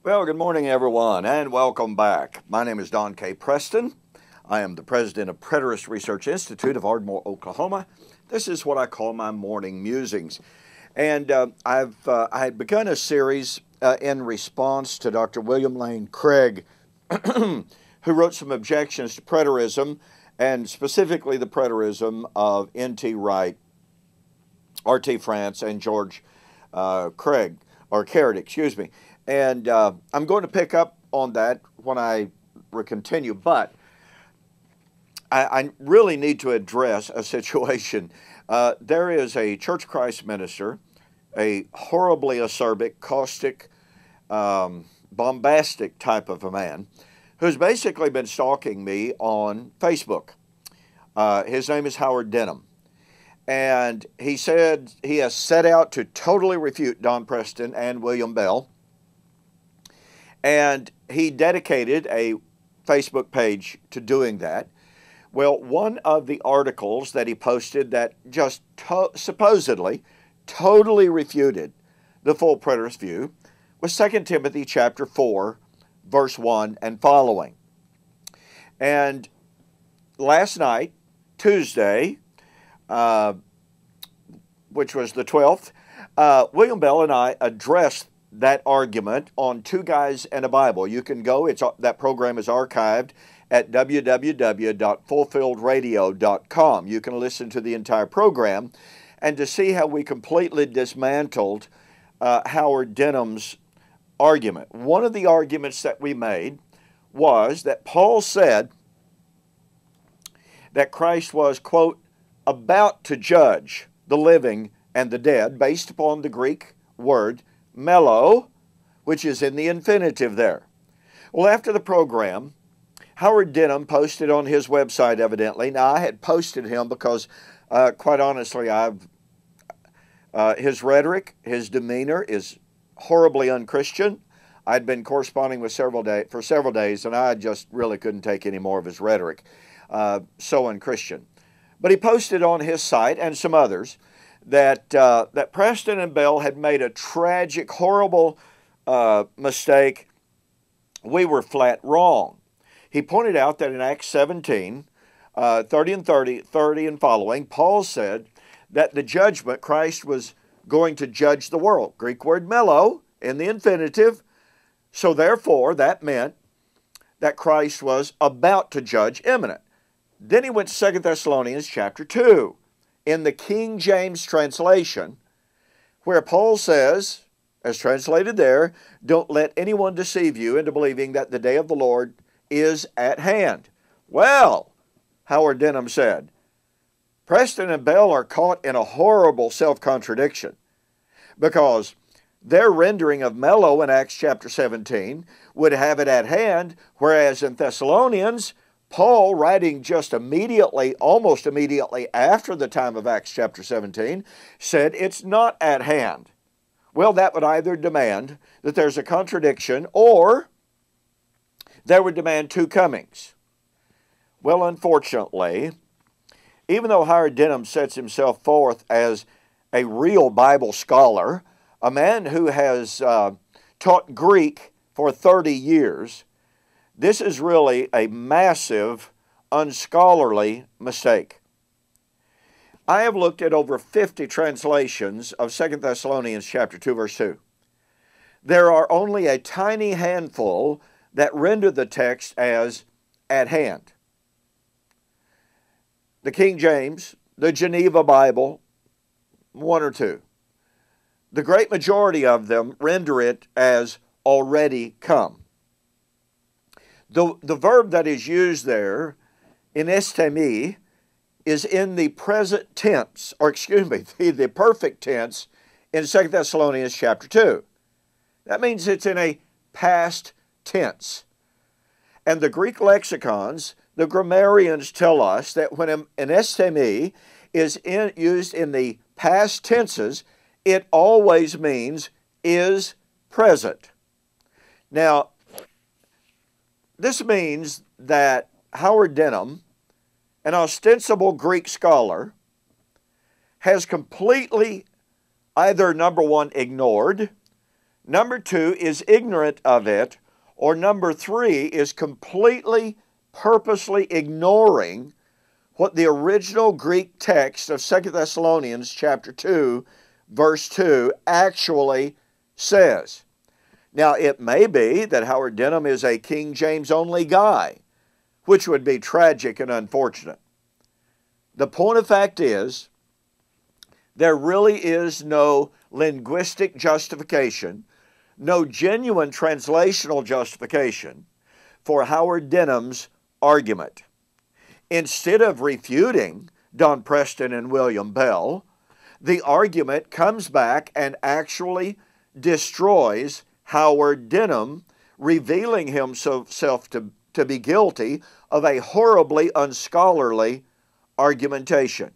Well, good morning, everyone, and welcome back. My name is Don K. Preston. I am the president of Preterist Research Institute of Ardmore, Oklahoma. This is what I call my morning musings. And I had begun a series in response to Dr. William Lane Craig, who wrote some objections to preterism, and specifically the preterism of N.T. Wright, R.T. France, and George Carrot, excuse me. And I'm going to pick up on that when I continue, but I really need to address a situation. There is a Church of Christ minister, a horribly acerbic, caustic, bombastic type of a man, who's basically been stalking me on Facebook. His name is Howard Denham. And he said he has set out to totally refute Don Preston and William Bell. And he dedicated a Facebook page to doing that. Well, one of the articles that he posted that just supposedly totally refuted the full preterist view was 2 Timothy chapter 4, verse 1 and following. And last night, Tuesday, which was the 12th, William Bell and I addressed that argument on Two Guys and a Bible. You can go, that program is archived at www.fulfilledradio.com. You can listen to the entire program and to see how we completely dismantled Howard Denham's argument. One of the arguments that we made was that Paul said that Christ was, quote, about to judge the living and the dead based upon the Greek word mello, which is in the infinitive there. Well, after the program, Howard Denham posted on his website, evidently. Now, I had posted him because, quite honestly, his rhetoric, his demeanor is horribly unchristian. I'd been corresponding with for several days, and I just really couldn't take any more of his rhetoric. So unchristian. But he posted on his site and some others that Preston and Bell had made a tragic, horrible mistake. We were flat wrong. He pointed out that in Acts 17, 30 and following, Paul said that the judgment, Christ was going to judge the world. Greek word mello in the infinitive. So therefore, that meant that Christ was about to judge imminent. Then he went to 2 Thessalonians chapter 2. In the King James translation, where Paul says, as translated there, don't let anyone deceive you into believing that the day of the Lord is at hand. Well, Howard Denham said, Preston and Bell are caught in a horrible self-contradiction because their rendering of mello in Acts chapter 17 would have it at hand, whereas in Thessalonians, Paul, writing just immediately, almost immediately after the time of Acts chapter 17, said it's not at hand. Well, that would either demand that there's a contradiction or that would demand two comings. Well, unfortunately, even though Howard Denham sets himself forth as a real Bible scholar, a man who has taught Greek for 30 years, this is really a massive, unscholarly mistake. I have looked at over 50 translations of 2 Thessalonians chapter 2, verse 2. There are only a tiny handful that render the text as at hand. The King James, the Geneva Bible, one or two. The great majority of them render it as already come. The verb that is used there, in estemi, is in the present tense, or excuse me, the perfect tense in 2 Thessalonians chapter 2. That means it's in a past tense. And the Greek lexicons, the grammarians tell us that when an estemi is used in the past tenses, it always means is present. Now, this means that Howard Denham, an ostensible Greek scholar, has completely either, number one, ignored, Number 2 is ignorant of it. Or number 3 is completely, purposely ignoring what the original Greek text of 2 Thessalonians chapter 2, verse 2 actually says. Now, it may be that Howard Denham is a King James only guy, which would be tragic and unfortunate. The point of fact is, there really is no linguistic justification, no genuine translational justification for Howard Denham's argument. Instead of refuting Don Preston and William Bell, the argument comes back and actually destroys Howard Denham, revealing himself to be guilty of a horribly unscholarly argumentation.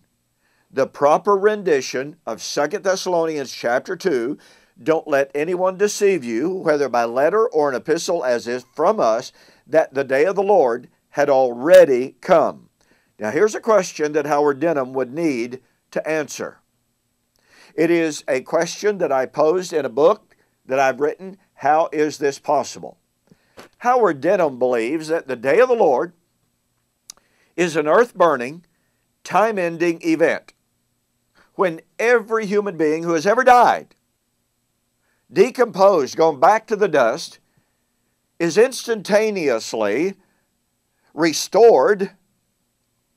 The proper rendition of 2 Thessalonians chapter 2, don't let anyone deceive you, whether by letter or an epistle as is from us, that the day of the Lord had already come. Now here's a question that Howard Denham would need to answer. It is a question that I posed in a book that I've written, How Is This Possible? Howard Denham believes that the day of the Lord is an earth-burning, time-ending event when every human being who has ever died, decomposed, gone back to the dust, is instantaneously restored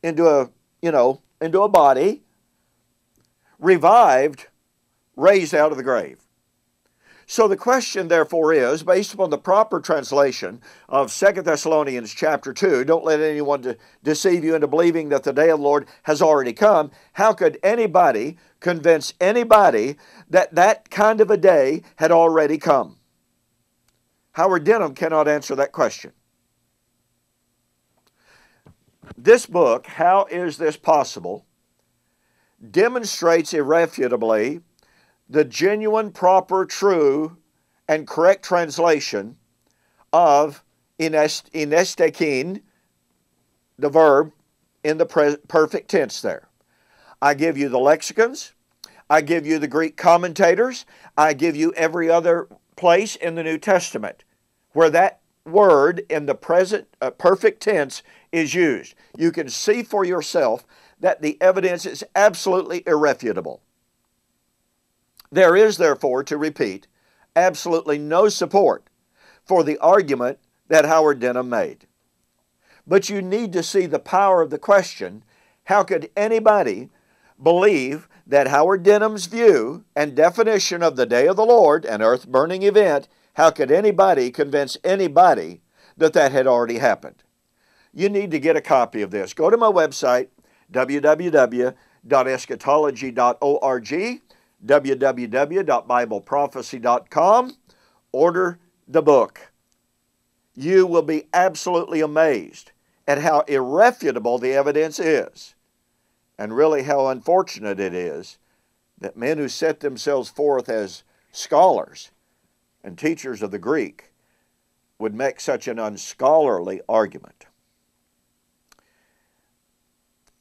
into a body, revived, raised out of the grave. So the question, therefore, is, based upon the proper translation of 2 Thessalonians chapter 2, don't let anyone deceive you into believing that the day of the Lord has already come. How could anybody convince anybody that that kind of a day had already come? Howard Denham cannot answer that question. This book, How Is This Possible?, demonstrates irrefutably the genuine, proper, true, and correct translation of inestekin, the verb, in the perfect tense there. I give you the lexicons. I give you the Greek commentators. I give you every other place in the New Testament where that word in the present perfect tense is used. You can see for yourself that the evidence is absolutely irrefutable. There is, therefore, to repeat, absolutely no support for the argument that Howard Denham made. But you need to see the power of the question, how could anybody believe that Howard Denham's view and definition of the day of the Lord, an earth-burning event, how could anybody convince anybody that that had already happened? You need to get a copy of this. Go to my website, www.eschatology.org, www.bibleprophecy.com. Order the book. You will be absolutely amazed at how irrefutable the evidence is, and really how unfortunate it is that men who set themselves forth as scholars and teachers of the Greek would make such an unscholarly argument.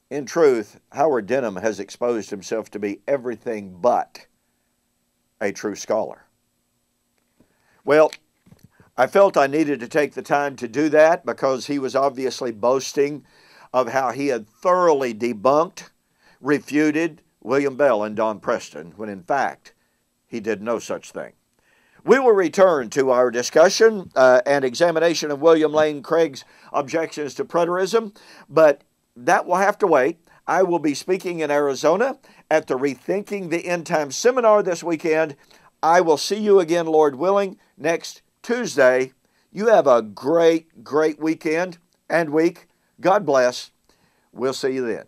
In truth, Howard Denham has exposed himself to be everything but a true scholar. Well, I felt I needed to take the time to do that because he was obviously boasting of how he had thoroughly debunked, refuted William Bell and Don Preston, when in fact he did no such thing. We will return to our discussion and examination of William Lane Craig's objections to preterism, but that will have to wait. I will be speaking in Arizona at the Rethinking the End Time seminar this weekend. I will see you again, Lord willing, next Tuesday. You have a great, great weekend and week. God bless. We'll see you then.